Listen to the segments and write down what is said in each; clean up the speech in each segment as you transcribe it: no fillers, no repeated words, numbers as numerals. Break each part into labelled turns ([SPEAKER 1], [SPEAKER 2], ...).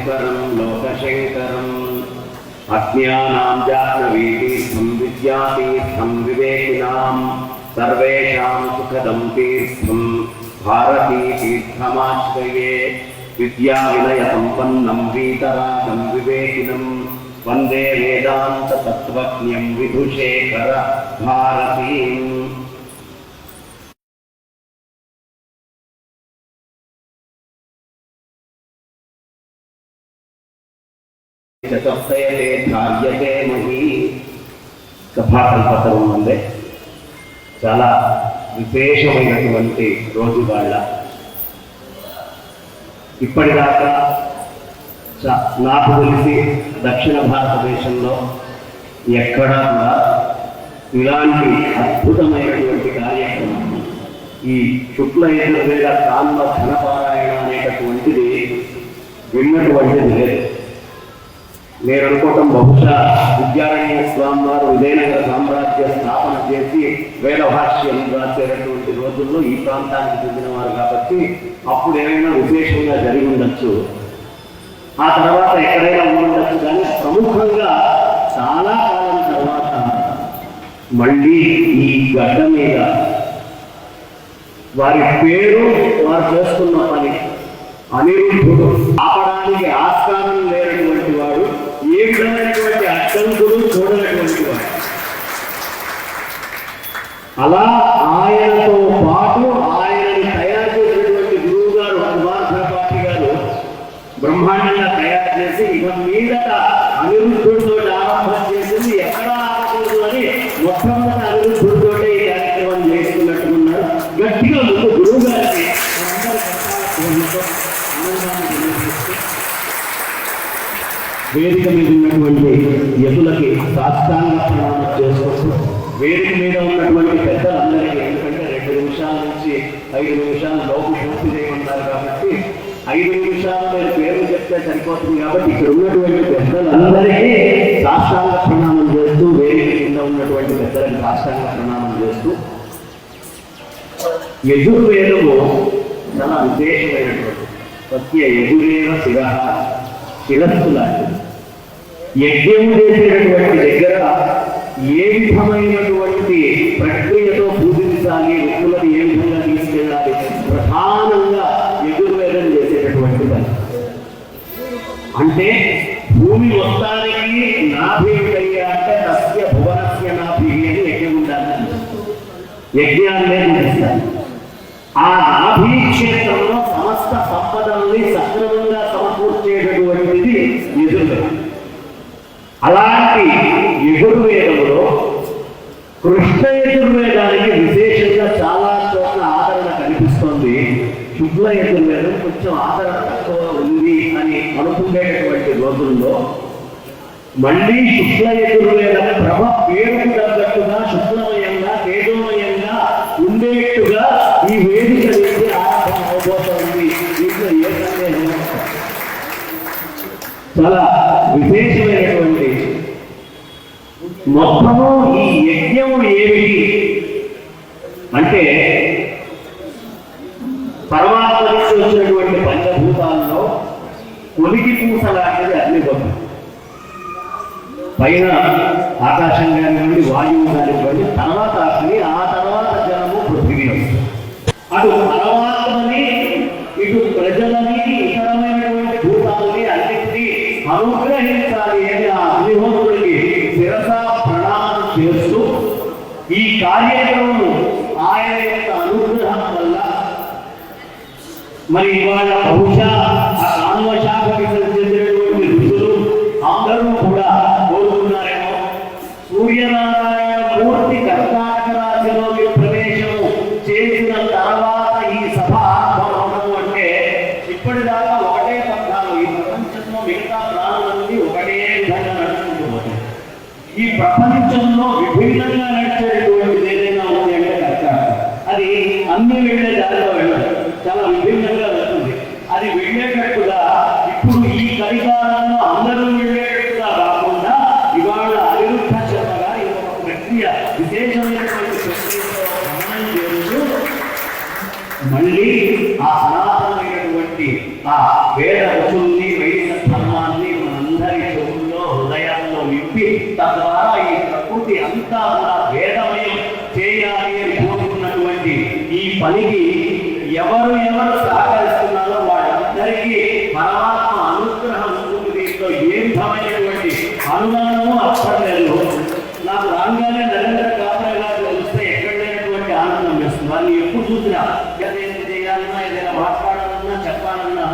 [SPEAKER 1] लोकशङ्करं लोकशङ्करम् अज्ञानां जाह्नवीतीर्थं विद्यातीर्थं विवेकिनां सर्वेषां सुखदं तीर्थं भारतीतीर्थमाश्रये विद्याविनयसम्पन्नं वीतरागं विवेकिनं वन्दे वेदान्ततत्त्वज्ञं विधुशेखर भारतीम्। చతుర్థయతే ధార్యతే మహీ సభాకల్పతరం వల్లే చాలా విశేషమైనటువంటి రోజు వాళ్ళ ఇప్పటిదాకా నాకు తెలిసి దక్షిణ భారతదేశంలో ఎక్కడా కూడా ఇలాంటి అద్భుతమైనటువంటి కార్యక్రమం ఈ శుక్ల యజుర్వేద కాండ ఘనపారాయణ అనేటటువంటిది విన్నటువంటిది లేదు. నేను అనుకోవటం బహుశా విద్యారణ్య స్వామి వారు విజయనగర సామ్రాజ్య స్థాపన చేసి వేదభాష్యం రాసేటటువంటి రోజుల్లో ఈ ప్రాంతానికి చెందిన వారు కాబట్టి అప్పుడు ఏమైనా విశేషంగా జరిగి ఉండొచ్చు, ఆ తర్వాత ఎక్కడైనా ఉండొచ్చు. కానీ ప్రముఖంగా చాలా కాలం తర్వాత మళ్ళీ ఈ గడ్డ మీద వారి పేరు వారు చేస్తున్న పని అనిరుద్ధుడు ఆపడానికి ఆస్కారం లేనటువంటి వాడు, ఏ విధమైనటువంటి అడ్డంకులు చూడనటువంటి వాడు. అలా ఆయనతో పాటు ఆయనని తయారు చేసినటువంటి గురువు గారు కుమారపాటి గారు బ్రహ్మాండంగా తయారు చేసి ఇక మీదట అనిరుద్ధుడితో ఆరంభం చేసింది ఎక్కడ ఆపకూడదు అని మొట్టమొదటి అనిరుద్ధుడితో ఈ కార్యక్రమం చేసుకున్నట్టున్నారు. గట్టిగా ముందు గురువు గారికి వేదిక మీద ఉన్నటువంటి యతులకి సాష్టాంగ ప్రణామం చేసుకుంటూ వేదిక మీద ఉన్నటువంటి పెద్దలందరికీ, ఎందుకంటే 2 నిమిషాల నుంచి 5 నిమిషాలు లోపు పూర్తి చేయమన్నారు కాబట్టి 5 నిమిషాలు నేను పేరు చెప్తే సరిపోతుంది కాబట్టి ఇక్కడ ఉన్నటువంటి పెద్దలందరికీ సాష్టాంగ ప్రణామం చేస్తూ వేదిక కింద ఉన్నటువంటి పెద్దలకి సాష్టాంగ ప్రణామం చేస్తూ యజుర్వేదము చాలా విశేషమైనటువంటి సత్య యజురేవ శిర శిరస్సు లాంటిది. యజ్ఞం చేసేటటువంటి దగ్గర ఏ విధమైనటువంటి ప్రక్రియతో పూజించాలి, వ్యక్తులను ఏ విధంగా తీసుకెళ్ళాలి, ప్రధానంగా యజుర్వేదం చేసేటటువంటి పని. అంటే భూమి మొత్తానికి నాభి ఏమిటయ్యా అంటే తస్య భువనస్య నాభి అని యజ్ఞం ఉండాలి. యజ్ఞాన్నే పూజిస్తారు. ఆ నాభి క్షేత్రంలో సమస్త సంపదల్ని సక్రమంగా సమకూర్చేటటువంటిది యజుర్వేదం. అలాంటి యజుర్వేదంలో కృష్ణ యజుర్వేదానికి విశేషంగా చాలా చోట్ల ఆదరణ కనిపిస్తోంది. శుక్ల యజుర్వేదం కొంచెం ఆదరణ తక్కువ ఉంది అని అనుకునేటటువంటి రోజుల్లో మళ్ళీ శుక్ల యజుర్వేద ప్రభ పేరుకు తగ్గట్టుగా శుక్లమయంగా తేజోమయంగా ఉండేట్టుగా ఈ వేదిక నుంచి ఆరంభం అవబోతోంది. దీంట్లో ఏ సందేహం చాలా విశేషమైనటువంటి మొత్తము ఈ యజ్ఞము ఏమిటి అంటే పరమాత్మ నుంచి వచ్చినటువంటి పంచభూతాల్లో కొలికి పూస లాంటిది అగ్నిహోత్రం. పైన ఆకాశం కానివ్వండి, వాయువు కానివ్వండి, తర్వాత అగ్ని, ఆ తర్వాత జలము, పృథివీ. అటు పరమాత్మని ఇటు ప్రజలని ఇతరమైనటువంటి భూతాలని అన్నింటినీ అనుగ్రహించాలి అని ఆ అగ్నిహోత్రుడికి శిరస ప్రణామం చేస్తూ ఈ కార్యక్రమం ఆయన యొక్క అనుగ్రహం వల్ల మరి ఇవాళ బహుశా ఆ కానువ శాఖకి చెందినటువంటి ఋషులు అందరూ కూడా కోరుకున్నారేమో సూర్యనారాయణ మూర్తి కర్కాటక రాశిలోకి ప్రవేశము చేసిన తర్వాత ఈ సభ ఆరంభం అంటే ఇప్పటిదాకా ఒకటే పథకాలు ఈ ప్రపంచంలో మిగతా ప్రాణులన్నీ ఒకటే విధంగా నడుచుకుంటూ పోతాయి. ఈ ప్రపంచంలో విభిన్నంగా నడిచేటువంటిది ఏదైనా ఉంది అంటే కర్కాటక. అది అన్ని వెళ్ళే దారిలో వెళ్ళదు, చాలా విభిన్నంగా వెళ్తుంది. అది వెళ్ళేటట్టుగా ఇప్పుడు ఈ కలికాలంలో అందరూ వెళ్ళేటట్టుగా కాకుండా ఇవాళ అనిరుద్ధ శర్మ గారి ఒక ప్రక్రియ విశేషమైనటువంటి ప్రక్రియతో గమనం చేస్తూ మళ్ళీ ఆ సనాతనమైనటువంటి ఆ వేద రుచుల్ని వైదిక ఇదంతా కూడా వేదమయం చేయాలి అని కోరుకున్నటువంటి ఈ పనికి ఎవరు సహకరిస్తున్నారో వాళ్ళందరికీ పరమాత్మ అనుగ్రహం ఉంటుంది. దీంట్లో ఏ విధమైనటువంటి అనుమానము అక్కర్లేదు. నాకు రాగానే నరేంద్ర కాపరే గారు వస్తే ఎక్కడ లేనటువంటి ఆనందం వేస్తుంది. వాళ్ళు ఎప్పుడు చూసినా ఏదైనా చేయాలన్నా ఏదైనా మాట్లాడాలన్నా చెప్పాలన్నా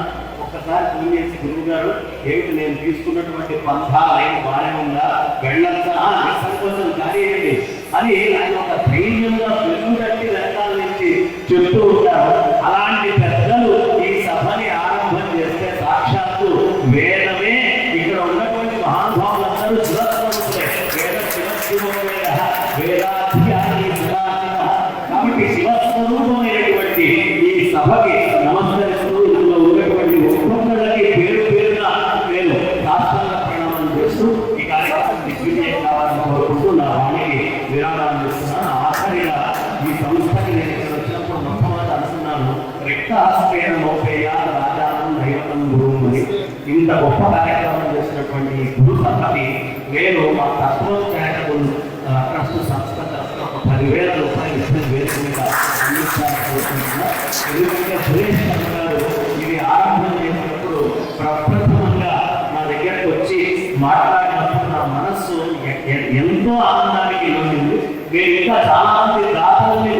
[SPEAKER 1] ఒక్కసారి ఫోన్ చేసి గురువు గారు ఏమిటి నేను తీసుకున్నటువంటి పంథా బాగానే ఉందా, వెళ్ళొచ్చా, సంకోచం కార్యండి అని ఆయన ఒక ధైర్యంగా వెన్నుదట్టి వెనకాల నుంచి చెప్తూ ఉంటారు. అలాంటి పెద్దలు ఈ సభని ఆరంభం చేస్తే సాక్షాత్తు వేదమే ఇక్కడ ఉన్నటువంటి మహానుభావులందరూ శివస్వరూపులే. కాబట్టి శివస్వరూపమైనటువంటి ఈ సభకి నమస్కరిస్తూ ఇందులో ఉన్నటువంటి ఒక్కొక్కరికి పేరున నేను శాస్త్రంగా ప్రణామం చేస్తూ ఈ కార్యక్రమం దిగ్విజయం కావాలని కోరుకుంటూ నా వాణికి విరాళాలు ఇస్తున్నాను. ఆఖరిగా ఈ సంస్థకి నేను ఇక్కడ వచ్చినప్పుడు మొట్టమొదటి అనుకున్నాను, రిక్తాస్త్రేణ మౌపేయ రాజానం దైవతం గురువు అని. ఇంత గొప్ప కార్యక్రమం చేసినటువంటి గురు సభకి నేను మా తత్వోత్సాహకులు ట్రస్ట్ సంస్థ తరఫున ఒక 10,000 రూపాయలు ఇచ్చిన వేదిక మీద అందించాలని కోరుకుంటున్నా. ఎందుకంటే సురేష్ శర్మ గారు ఇది ఆరంభం చేసినప్పుడు ప్రప్రథమంగా నా దగ్గరకు వచ్చి మాట్లాడినప్పుడు నా మనస్సు ఎంతో ఆనందానికి లోనింది. నేను ఇంకా చాలా మంది దాతల్ని